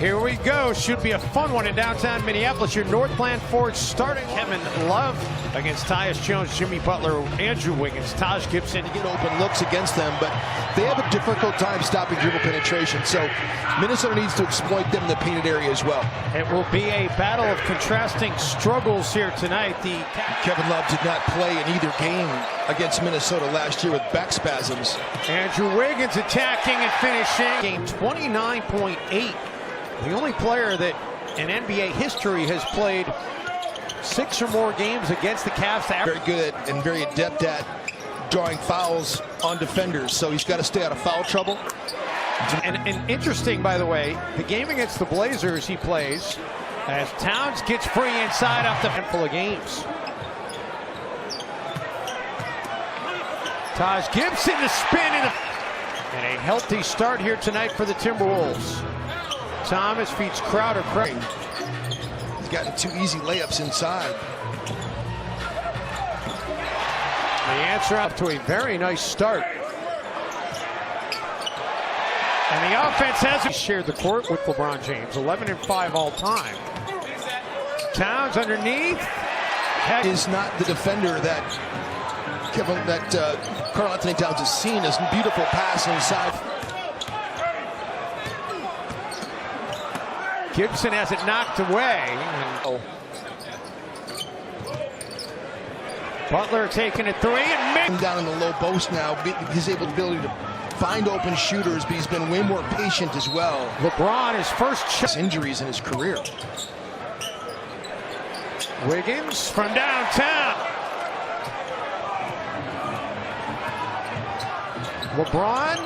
Here we go. Should be a fun one in downtown Minneapolis. Your Northland Forge starting. Kevin Love against Tyus Jones, Jimmy Butler, Andrew Wiggins, Taj Gibson. To get open looks against them, but they have a difficult time stopping dribble penetration. So Minnesota needs to exploit them in the painted area as well. It will be a battle of contrasting struggles here tonight. Kevin Love did not play in either game against Minnesota last year with back spasms. Andrew Wiggins attacking and finishing. Game 29.8. The only player that in NBA history has played 6 or more games against the Cavs. Very good and very adept at drawing fouls on defenders, so he's got to stay out of foul trouble. And interesting, by the way, the game against the Blazers he plays as Towns gets free inside off the handful of games. Taj Gibson to spin and a healthy start here tonight for the Timberwolves. Thomas feeds Crowder. He's gotten 2 easy layups inside. The answer up to a very nice start. And the offense has shared the court with LeBron James, 11-5 all time. Towns underneath. Is not the defender that Karl Anthony Towns has seen. As beautiful pass inside. Gibson has it knocked away. Butler taking a 3 and down in the low post now. He's able to find open shooters, but he's been way more patient as well. LeBron, his first injuries in his career. Wiggins from downtown. LeBron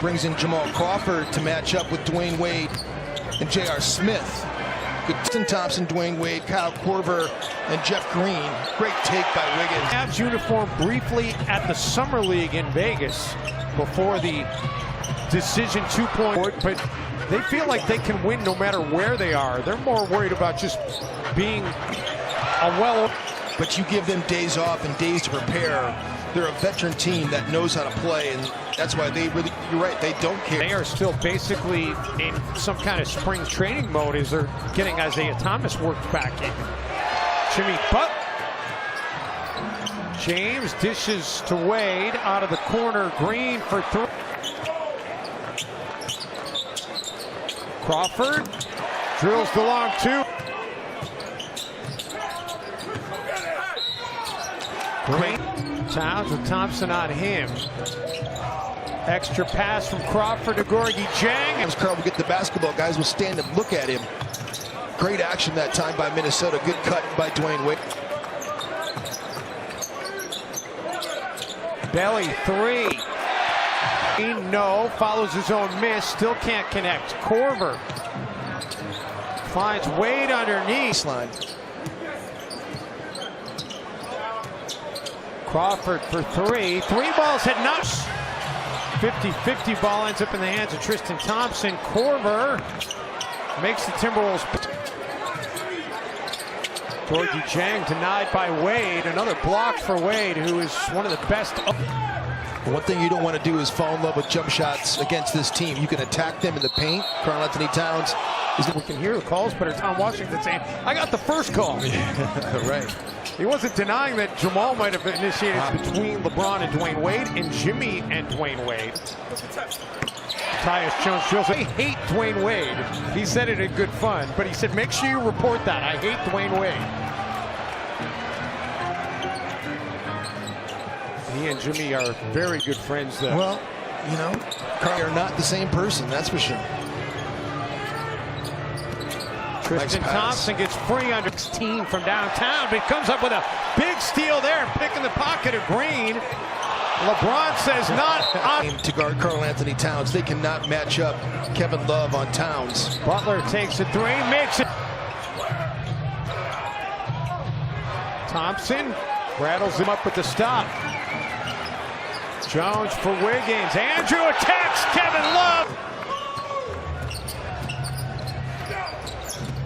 brings in Jamal Crawford to match up with Dwayne Wade and J.R. Smith. Good Thompson, Dwayne Wade, Kyle Korver, and Jeff Green. Great take by Wiggins. Cavs uniform briefly at the Summer League in Vegas before the decision 2-point, but they feel like they can win no matter where they are. They're more worried about just being But you give them days off and days to prepare. They're a veteran team that knows how to play, and that's why they really, you're right, they don't care. They are still basically in some kind of spring training mode as they're getting Isaiah Thomas worked back in. Jimmy Butler. James dishes to Wade out of the corner. Green for 3. Crawford drills the long 2. Green. Towns with Thompson on him. Extra pass from Crawford to Gorgie Jang. As Carl would get the basketball, guys will stand and look at him. Great action that time by Minnesota. Good cut by Dwayne Wade. Belly 3. No, follows his own miss. Still can't connect. Korver finds Wade underneath. Line. Crawford for 3. 3 balls hit not. 50-50 ball ends up in the hands of Tristan Thompson. Korver makes the Timberwolves. Gorgie Jang denied by Wade. Another block for Wade, who is one of the best. One thing you don't want to do is fall in love with jump shots against this team. You can attack them in the paint. Karl Anthony Towns. We can hear the calls, but Tom Washington saying, I got the first call. Right. He wasn't denying that Jamal might have initiated between LeBron and Dwayne Wade and Jimmy and Dwayne Wade. Tyus Jones drills. I hate Dwayne Wade. He said it in good fun, but he said, make sure you report that. I hate Dwayne Wade. He and Jimmy are very good friends. Well, you know, Carl are not the same person, that's for sure. Tristan Thompson gets free under 16 from downtown, but he comes up with a big steal there, picking the pocket of Green. LeBron says not on. To guard Karl Anthony Towns, they cannot match up Kevin Love on Towns. Butler takes a 3, makes it. Thompson rattles him up with the stop. Jones for Wiggins. Andrew attacks Kevin Love.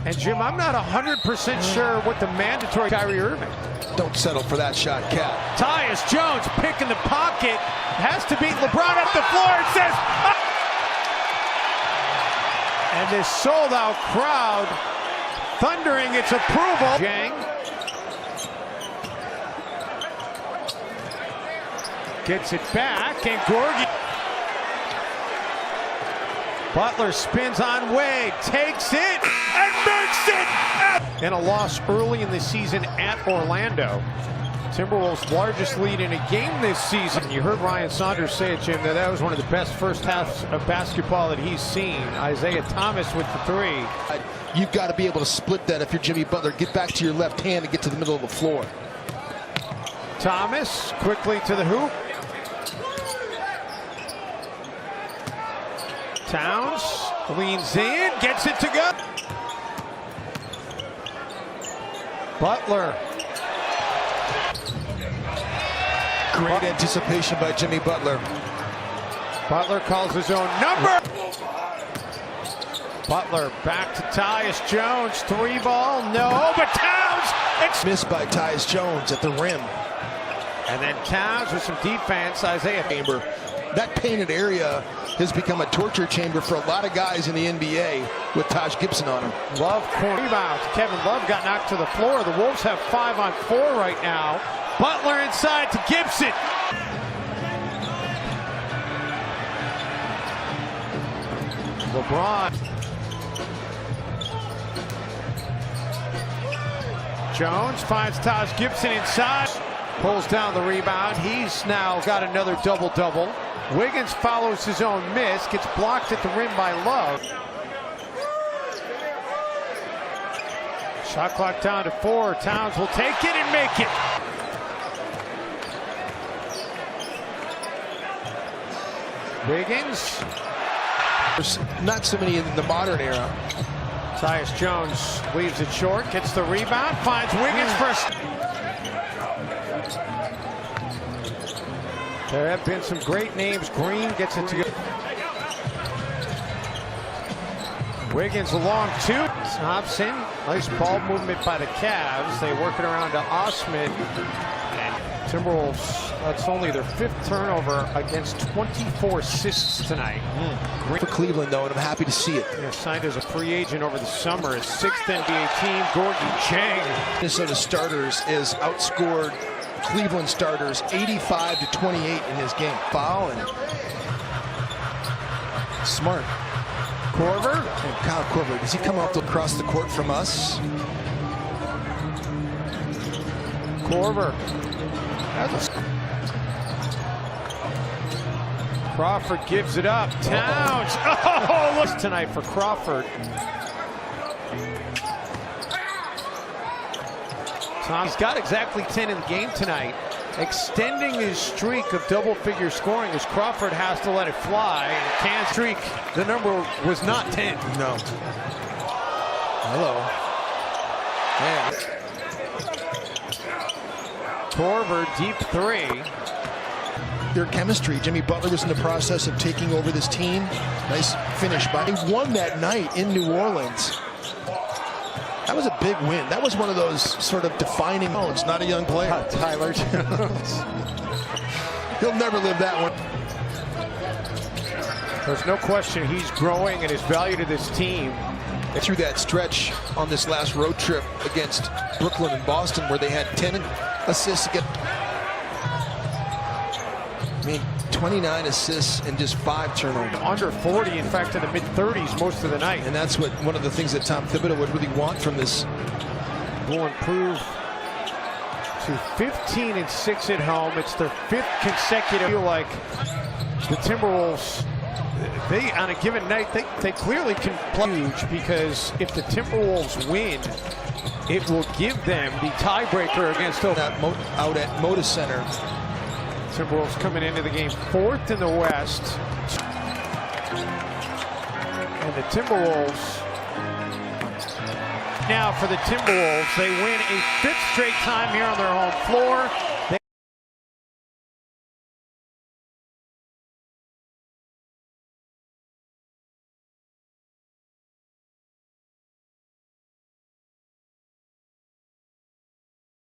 And Jim, I'm not 100% sure what the mandatory Kyrie Irving. Don't settle for that shot, Cat. Tyus Jones picking the pocket. Has to beat LeBron up the floor and says, And this sold-out crowd thundering its approval. Jang gets it back, and Gorgie. Butler spins on Wade, takes it, and makes it! And a loss early in the season at Orlando. Timberwolves' largest lead in a game this season. You heard Ryan Saunders say it, Jim, that was one of the best first halves of basketball that he's seen. Isaiah Thomas with the three. You've got to be able to split that if you're Jimmy Butler. Get back to your left hand and get to the middle of the floor. Thomas quickly to the hoop. Towns leans in, gets it to go. Butler. Great anticipation by Jimmy Butler. Butler calls his own number. Butler back to Tyus Jones. Three ball, no, but Towns. It's missed by Tyus Jones at the rim. And then Towns with some defense. Isaiah Chamber. That painted area has become a torture chamber for a lot of guys in the NBA with Taj Gibson on him. Love corner rebounds. Kevin Love got knocked to the floor. The Wolves have 5 on 4 right now. Butler inside to Gibson. LeBron. Jones finds Taj Gibson inside. Pulls down the rebound. He's now got another double-double. Wiggins follows his own miss. Gets blocked at the rim by Love. Shot clock down to 4. Towns will take it and make it. Wiggins. There's not so many in the modern era. Tyus Jones leaves it short, gets the rebound, finds Wiggins for There have been some great names. Green gets it to go. Wiggins along 2. Thompson, nice ball movement by the Cavs. They work it around to Osman. And Timberwolves, that's only their 5th turnover against 24 assists tonight. For Cleveland, though, and I'm happy to see it. Yeah, signed as a free agent over the summer. His 6th NBA team, Gorgie Chang. Minnesota starters is outscored Cleveland starters 85 to 28 in his game. Foul and smart. Korver. And Kyle Korver, does he come up across the court from us? Korver. Crawford gives it up. Towns. Oh, look tonight for Crawford. Tom's got exactly 10 in the game tonight, extending his streak of double-figure scoring as Crawford has to let it fly. And can streak, the number was not 10. No. Hello. Man. Korver, deep 3. Their chemistry. Jimmy Butler was in the process of taking over this team. Nice finish by. He won that night in New Orleans. That was a big win. That was one of those sort of defining moments. Not a young player. Tyler Jones. He'll never live that one. There's no question he's growing and his value to this team. Through that stretch on this last road trip against Brooklyn and Boston where they had 10 assists to get. I mean, 29 assists and just 5 turnovers. Under 40, in fact, in the mid-30s most of the night. And that's what one of the things that Tom Thibodeau would really want from this. Will improve to 15 and 6 at home. It's their 5th consecutive. I feel like the Timberwolves, they on a given night, they clearly can play huge, because if the Timberwolves win, it will give them the tiebreaker against out at Moda Center. Timberwolves coming into the game 4th in the West. And the Timberwolves, now for the Timberwolves, they win a 5th straight time here on their home floor.